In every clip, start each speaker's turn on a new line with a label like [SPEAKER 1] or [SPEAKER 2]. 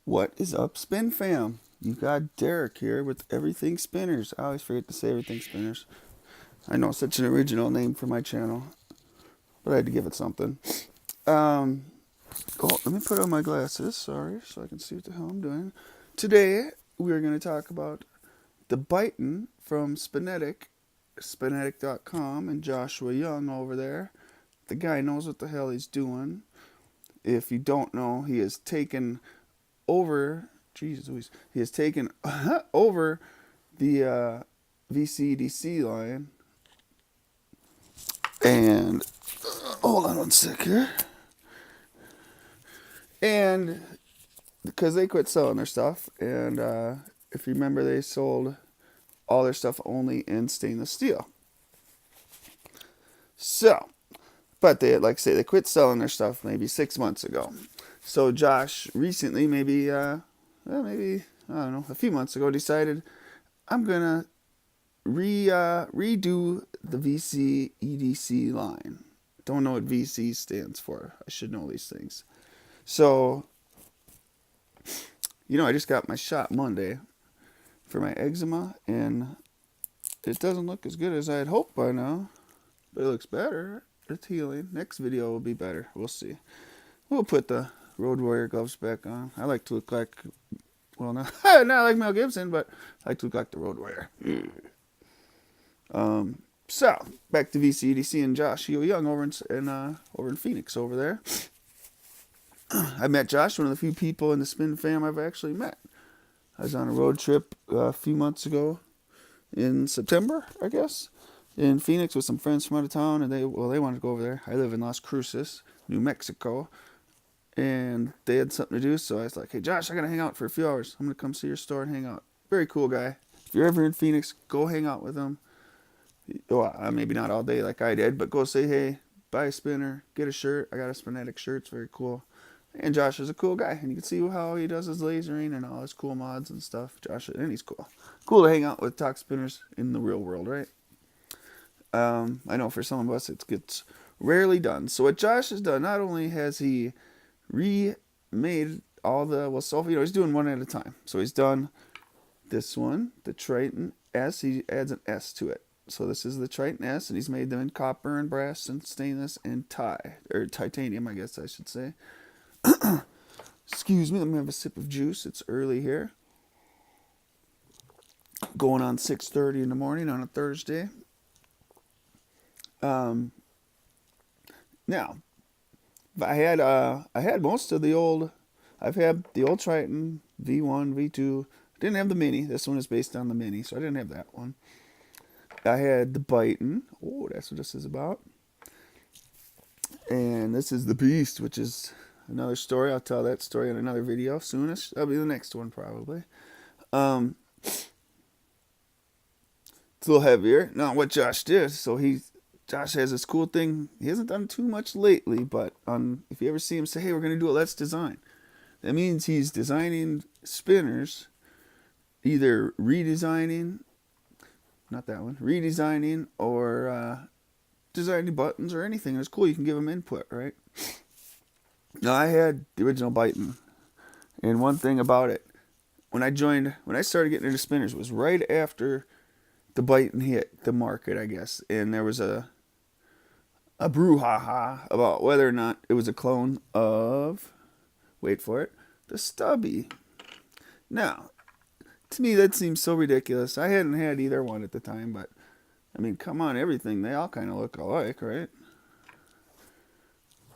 [SPEAKER 1] What is up, Spin Fam? You got Derek here with Everything Spinners. I always forget to say Everything Spinners. I know, such an original name for my channel, but I had to give it something. Um, let me put on my glasses, sorry, so I can see what the hell I'm doing. Today, we're going to talk about the Biton from Spinetic, Spinetic.com, and Joshua Young over there. The guy knows what the hell he's doing. If you don't know, he has taken over, Jesus, he has taken over the VCDC line. And hold on one sec here. And because they quit selling their stuff, and if you remember, they sold all their stuff only in stainless steel. So, but they, like I say, they quit selling their stuff maybe 6 months ago. So Josh recently, maybe I don't know, a few months ago, decided I'm gonna redo the VC EDC line. Don't know what VC stands for. I should know these things. So, I just got my shot Monday for my eczema, and it doesn't look as good as I had hoped by now, but it looks better. It's healing. Next video will be better. We'll see. We'll put the Road Warrior gloves back on. I like to look like, well, not like Mel Gibson, but I like to look like the Road Warrior. So back to VCDC and Josh Young over in Phoenix over there. I met Josh, one of the few people in the Spin fam I've actually met. I was on a road trip a few months ago in September, I guess, in Phoenix with some friends from out of town, and they wanted to go over there. I live in Las Cruces, New Mexico, and they had something to do, so I was like, hey, Josh, I got to hang out for a few hours. I'm going to come see your store and hang out. Very cool guy. If you're ever in Phoenix, go hang out with him. Well, maybe not all day like I did, but go say, hey, buy a spinner, get a shirt. I got a Spinetic shirt. It's very cool. And Josh is a cool guy, and you can see how he does his lasering and all his cool mods and stuff. Josh, and he's cool. Cool to hang out with top spinners in the real world, right? I know for some of us it gets rarely done. So what Josh has done, not only has he remade all the, he's doing one at a time. So he's done this one, the Triton S. He adds an S to it. So this is the Triton S, and he's made them in copper and brass and stainless and titanium, I guess I should say. Excuse me, let me have a sip of juice. It's early here. Going on 6:30 in the morning on a Thursday. Now, I had most of the old. I've had the old Triton V1, V2. I didn't have the Mini. This one is based on the Mini, so I didn't have that one. I had the Biton. Oh, that's what this is about. And this is the Beast, which is another story. I'll tell that story in another video soonish. That'll be the next one probably. It's a little heavier. Now, what Josh did, Josh has this cool thing. He hasn't done too much lately, but if you ever see him say, hey, we're going to do a Let's Design, that means he's designing spinners, either redesigning or designing buttons or anything. It's cool. You can give him input, right? Now, I had the original Biton, and one thing about it, when I started getting into spinners, was right after the Biton hit the market, I guess, and there was a brouhaha about whether or not it was a clone of, wait for it, the Stubby. Now, to me, that seems so ridiculous. I hadn't had either one at the time, but, I mean, come on, everything, they all kind of look alike, right?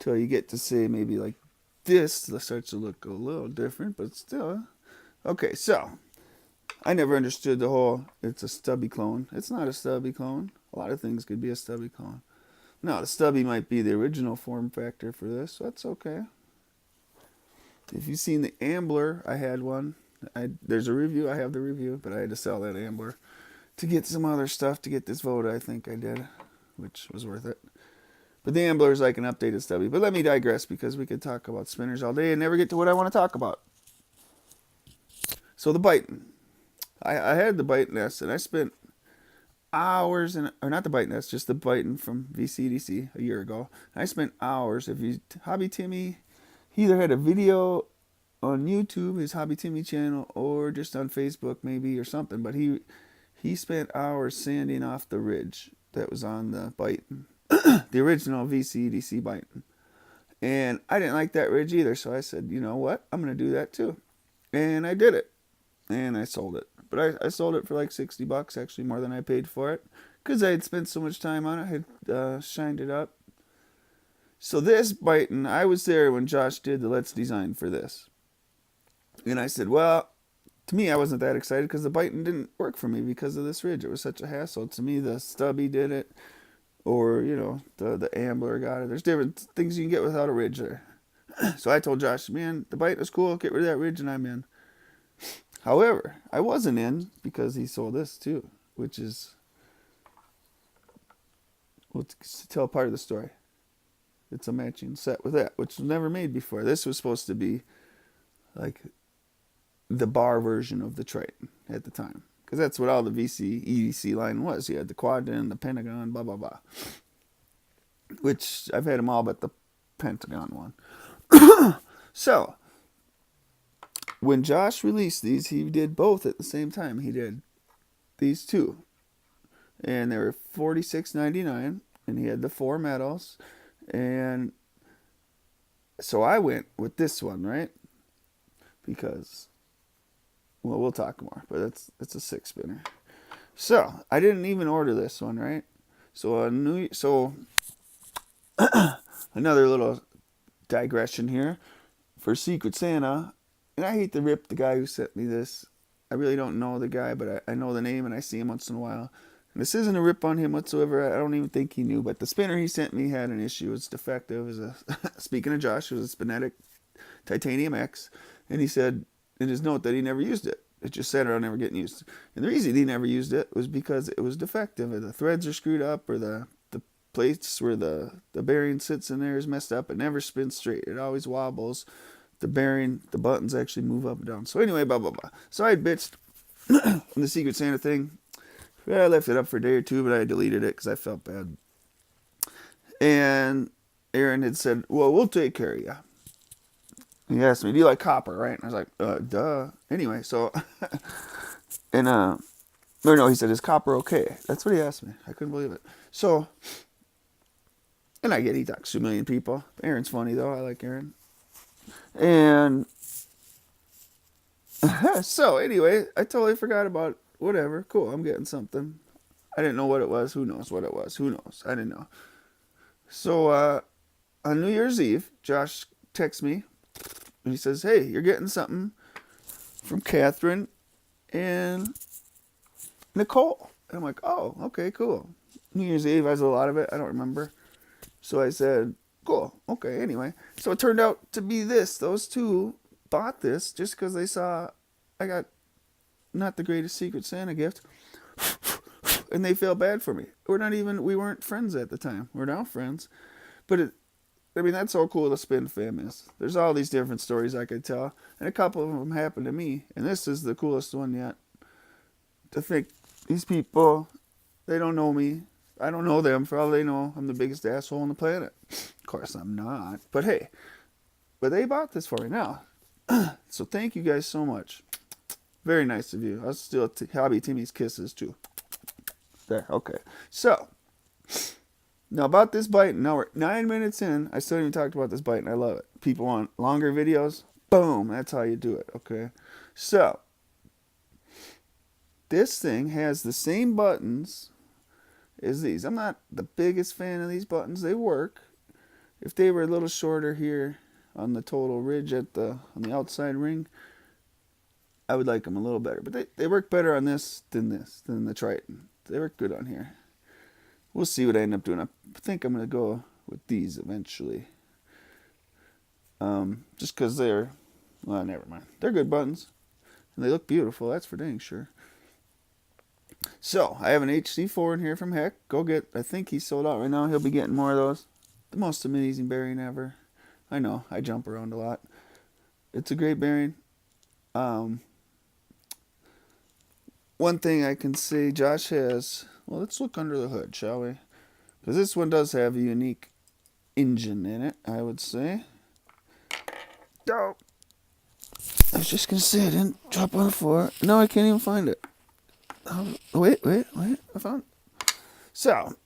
[SPEAKER 1] Till you get to say maybe like this, that starts to look a little different, but still. Okay, so, I never understood the whole, it's a Stubby clone. It's not a Stubby clone. A lot of things could be a Stubby clone. No, the Stubby might be the original form factor for this. That's okay. If you've seen the Ambler, I had one. There's a review. I have the review, but I had to sell that Ambler to get some other stuff to get this Voda, I think I did, which was worth it. But the Ambler is like an updated Stubby. But let me digress, because we could talk about spinners all day and never get to what I want to talk about. So the Biton. I had the Biton S, and I spent hours, or not the Biton S, just the Biton from VCDC a year ago. I spent hours. If you Hobby Timmy, he either had a video on YouTube, his Hobby Timmy channel, or just on Facebook maybe or something. But he spent hours sanding off the ridge that was on the Biton, the original VCDC Biton. And I didn't like that ridge either, so I said, you know what, I'm going to do that too. And I did it, and I sold it. But I sold it for like $60, actually more than I paid for it, because I had spent so much time on it, I had shined it up. So this Biton, I was there when Josh did the Let's Design for this. And I said, well, to me, I wasn't that excited because the Biton didn't work for me because of this ridge. It was such a hassle. To me, the stubby did it, or, you know, the Ambler got it. There's different things you can get without a ridge there. So I told Josh, man, the Biton is cool. Get rid of that ridge and I'm in. However, I wasn't in because he sold this too, which is, we'll tell part of the story. It's a matching set with that, which was never made before. This was supposed to be like the bar version of the Triton at the time, because that's what all the VC EDC line was. You had the Quadrant, the Pentagon, blah blah blah. Which I've had them all, but the Pentagon one. So when Josh released these, he did both at the same time. He did these two, and they were $46.99, and he had the 4 medals. And so I went with this one, right? Because, well, we'll talk more, but it's a 6-spinner. So I didn't even order this one, right? So another little digression here for Secret Santa, and I hate to rip the guy who sent me this. I really don't know the guy, but I know the name and I see him once in a while. And this isn't a rip on him whatsoever. I don't even think he knew. But the spinner he sent me had an issue. It's defective. Speaking of Josh, it was a Spinetic Titanium X. And he said in his note that he never used it. It just sat around never getting used. And the reason he never used it was because it was defective. The threads are screwed up, or the plates where the bearing sits in there is messed up. It never spins straight. It always wobbles. The bearing, the buttons actually move up and down. So anyway, blah, blah, blah. So I bitched on the Secret Santa thing. I left it up for a day or two, but I deleted it because I felt bad. And Aaron had said, well, we'll take care of you. He asked me, do you like copper, right? And I was like, duh. Anyway, so, and, or no, he said, is copper okay? That's what he asked me. I couldn't believe it. So, and I get he talks to 2 million people. Aaron's funny, though. I like Aaron. And so, anyway, I totally forgot about it. Whatever, cool, I'm getting something. I didn't know what it was. Who knows what it was? Who knows? I didn't know. So on New Year's Eve, Josh texts me, and he says, hey, you're getting something from Catherine and Nicole. And I'm like, oh, okay, cool. New Year's Eve, I was a lot of it. I don't remember. So I said, cool, okay, anyway. So it turned out to be this. Those two bought this just because they saw I got not the greatest Secret Santa gift, and they felt bad for me. We weren't friends at the time. We're now friends, but that's how cool the Spin Fam is. There's all these different stories I could tell, and a couple of them happened to me, and this is the coolest one yet. To think these people, they don't know me. I don't know them. For all they know, I'm the biggest asshole on the planet. Of course, I'm not. But hey, they bought this for me now. So thank you guys so much. Very nice of you. I'll still Hobby Timmy's kisses too. There, okay. So, now about this Biton. Now we're 9 minutes in. I still haven't even talked about this Biton. I love it. People want longer videos. Boom. That's how you do it, okay? So, this thing has the same buttons as these. I'm not the biggest fan of these buttons. They work. If they were a little shorter here on the total ridge on the outside ring, I would like them a little better. But they work better on this than the Triton. They work good on here. We'll see what I end up doing. I think I'm going to go with these eventually. Just because well, never mind. They're good buttons. And they look beautiful. That's for dang sure. So, I have an HC4 in here from Heck. Go get, I think he's sold out right now. He'll be getting more of those. The most amazing bearing ever. I know, I jump around a lot. It's a great bearing. One thing I can say Josh has, well, let's look under the hood, shall we? Because this one does have a unique engine in it, I would say. Oh. I was just gonna say I didn't drop on the floor. No, I can't even find it. Oh, wait. I found it. So,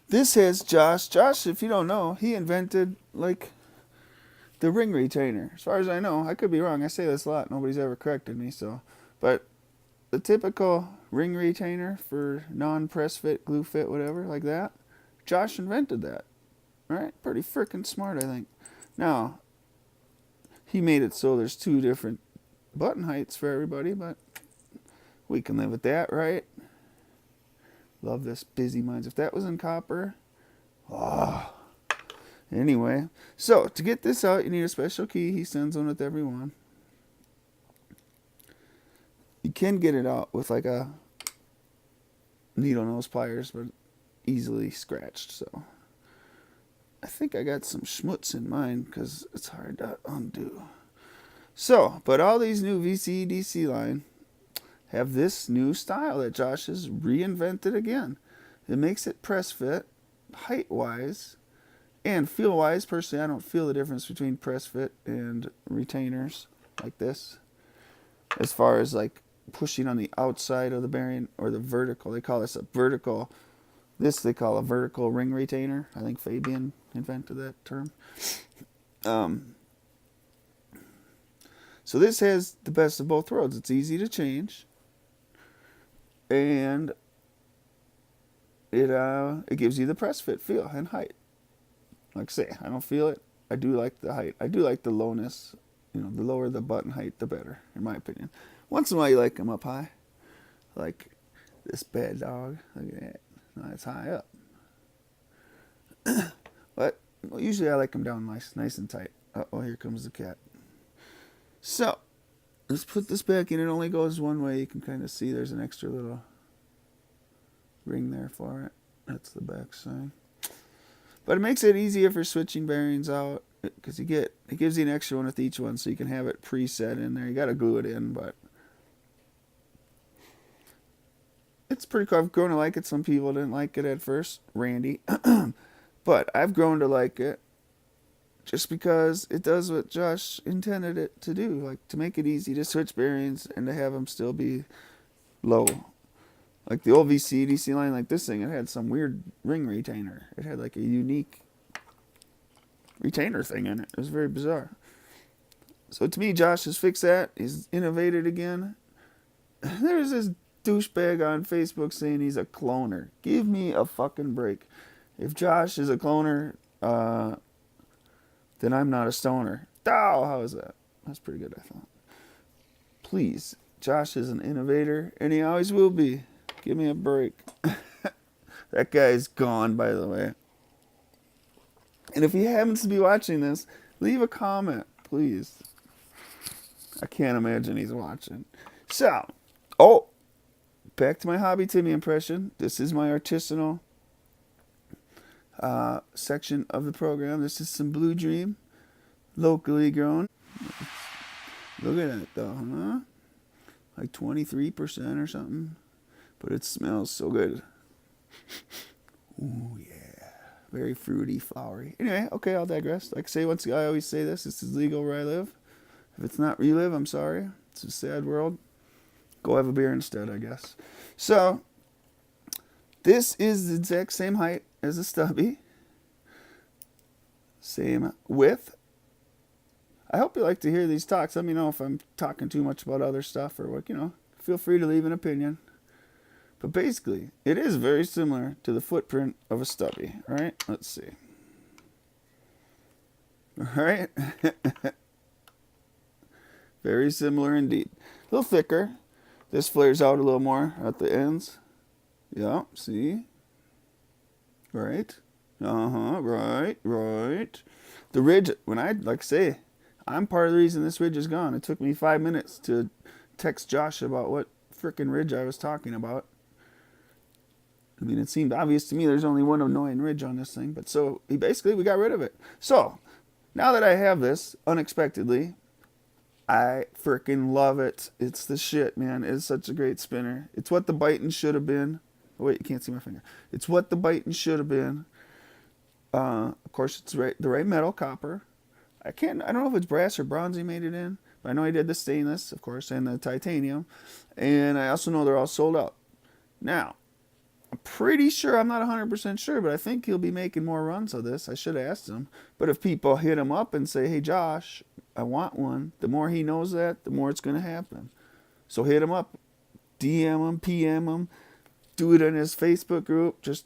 [SPEAKER 1] this has Josh. Josh, if you don't know, he invented, like, the ring retainer. As far as I know, I could be wrong. I say this a lot. Nobody's ever corrected me, so. But the typical ring retainer for non-press fit, glue fit, whatever, like that, Josh invented that. Right? Pretty freaking smart, I think. Now, he made it so there's 2 different button heights for everybody, but we can live with that, right? Love this busy minds. If that was in copper, oh. Anyway, so to get this out, you need a special key. He sends one with every one. You can get it out with like a needle nose pliers, but easily scratched. So I think I got some schmutz in mine because it's hard to undo. So, but all these new VCDC line have this new style that Josh has reinvented again. It makes it press fit, height wise, and feel wise. Personally, I don't feel the difference between press fit and retainers like this. As far as like pushing on the outside of the bearing or the vertical, they call this a vertical. This they call a vertical ring retainer. I think Fabian invented that term. So this has the best of both worlds. It's easy to change, and it gives you the press fit feel and height. Like I say, I don't feel it. I do like the height. I do like the lowness. You know, the lower the button height, the better, in my opinion. Once in a while, you like them up high. Like this bad dog. Look at that. No, it's high up. But usually I like them down nice and tight. Oh, here comes the cat. So, let's put this back in. It only goes one way. You can kind of see there's an extra little ring there for it. That's the back side. But it makes it easier for switching bearings out because it gives you an extra one with each one, so you can have it preset in there. You got to glue it in, but it's pretty cool. I've grown to like it. Some people didn't like it at first, Randy, but I've grown to like it just because it does what Josh intended it to do, like to make it easy to switch bearings and to have them still be low. Like the old VCDC line, like this thing, it had some weird ring retainer. It had like a unique retainer thing in it. It was very bizarre. So to me, Josh has fixed that. He's innovated again. There's this douchebag on Facebook saying he's a cloner. Give me a fucking break. If Josh is a cloner, then I'm not a stoner. Oh, how is that? That's pretty good, I thought. Please, Josh is an innovator, and he always will be. Give me a break. That guy's gone, by the way. And if he happens to be watching this, leave a comment, please. I can't imagine he's watching. So, back to my Hobby Timmy impression. This is my artisanal section of the program. This is some Blue Dream, locally grown. Look at that, though, huh? Like 23% or something. But it smells so good. Ooh, yeah. Very fruity, flowery. Anyway, okay, I'll digress. Like I say, I always say this is legal where I live. If it's not where you live, I'm sorry. It's a sad world. Go have a beer instead, I guess. So, this is the exact same height as a stubby. Same width. I hope you like to hear these talks. Let me know if I'm talking too much about other stuff or what, Feel free to leave an opinion. But basically, it is very similar to the footprint of a stubby. All right, let's see. All right. Very similar indeed. A little thicker. This flares out a little more at the ends. Yeah, see? Right. Right. The ridge, I'm part of the reason this ridge is gone. It took me 5 minutes to text Josh about what frickin' ridge I was talking about. I mean, it seemed obvious to me there's only one annoying ridge on this thing. But so, we got rid of it. So, now that I have this, unexpectedly, I frickin' love it. It's the shit, man. It's such a great spinner. It's what the Biton should have been. Oh, wait, you can't see my finger. It's what the Biton should have been. Of course, it's the right metal, copper. I don't know if it's brass or bronze he made it in, but I know he did the stainless, of course, and the titanium. And I also know they're all sold out. Now, I'm pretty sure, I'm not 100% sure, but I think he'll be making more runs of this. I should have asked him. But if people hit him up and say, hey, Josh, I want one, the more he knows that, the more it's going to happen. So hit him up, DM him, PM him, do it in his Facebook group. Just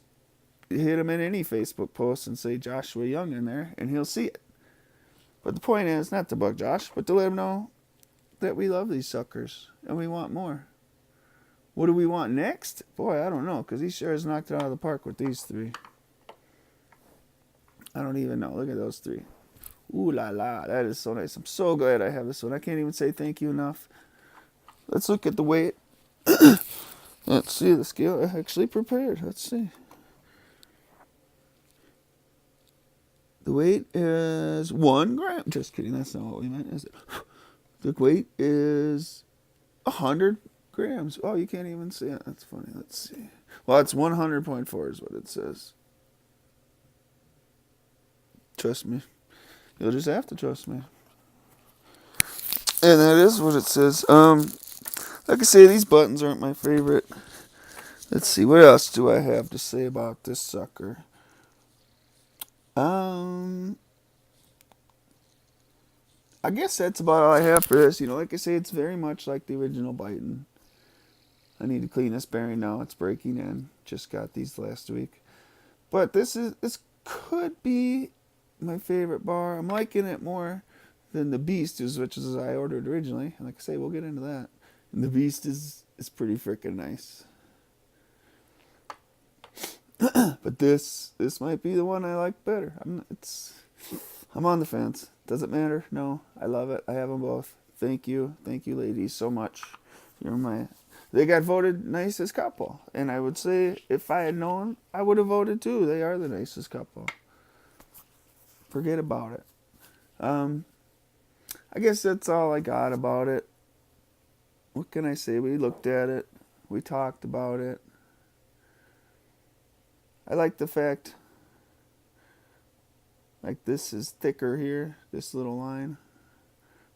[SPEAKER 1] hit him in any Facebook post and say Joshua Young in there, and he'll see it. But the point is not to bug Josh, but to let him know that we love these suckers and we want more. What do we want next? Boy, I don't know, because he sure has knocked it out of the park with these three. I don't even know. Look at those three. Ooh la la, that is so nice. I'm so glad I have this one. I can't even say thank you enough. Let's look at the weight. Let's see the scale I actually prepared. Let's see. The weight is 1 gram. Just kidding, that's not what we meant, is it? The weight is 100 grams. Oh, you can't even see it. That's funny. Let's see. Well, it's 100.4 is what it says. Trust me. You'll just have to trust me. And that is what it says. Like I say, these buttons aren't my favorite. Let's see. What else do I have to say about this sucker? I guess that's about all I have for this. Like I say, it's very much like the original Biton. I need to clean this bearing now. It's breaking in. Just got these last week. But this could be my favorite bar. I'm liking it more than the Beast, which is I ordered originally. And like I say, we'll get into that. And the Beast is pretty freaking nice. But this might be the one I like better. I'm on the fence. Does it matter? No, I love it. I have them both. Thank you, ladies, so much. They got voted nicest couple, and I would say if I had known, I would have voted too. They are the nicest couple. Forget about it. I guess that's all I got about it. What can I say? We looked at it. We talked about it. I like the fact, like this is thicker here, this little line,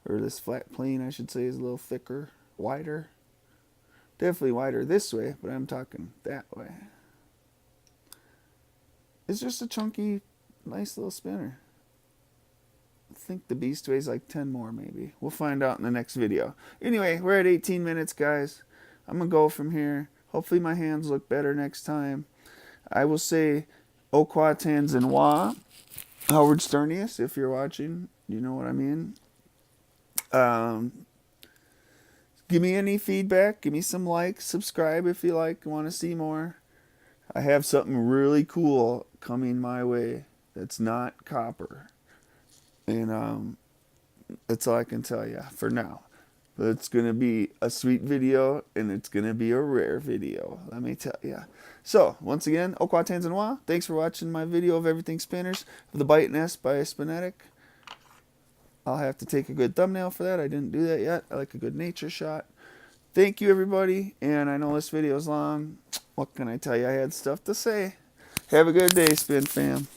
[SPEAKER 1] or this flat plane I should say is a little thicker, wider. Definitely wider this way, but I'm talking that way. It's just a chunky, nice little spinner. I think the Beast weighs like 10 more maybe. We'll find out in the next video. Anyway, we're at 18 minutes, guys. I'm going to go from here. Hopefully my hands look better next time. I will say au revoir, Tanzanois. Howard Sternius, if you're watching, you know what I mean. Give me any feedback. Give me some likes. Subscribe if you like. Want to see more. I have something really cool coming my way that's not copper. And that's all I can tell you for now. But it's going to be a sweet video, and it's going to be a rare video, let me tell you. So, once again, au revoir, Tanzanois. Thanks for watching my video of Everything Spinners, of the Biton S by Spinetic. I'll have to take a good thumbnail for that. I didn't do that yet. I like a good nature shot. Thank you, everybody. And I know this video is long. What can I tell you? I had stuff to say. Have a good day, Spin Fam.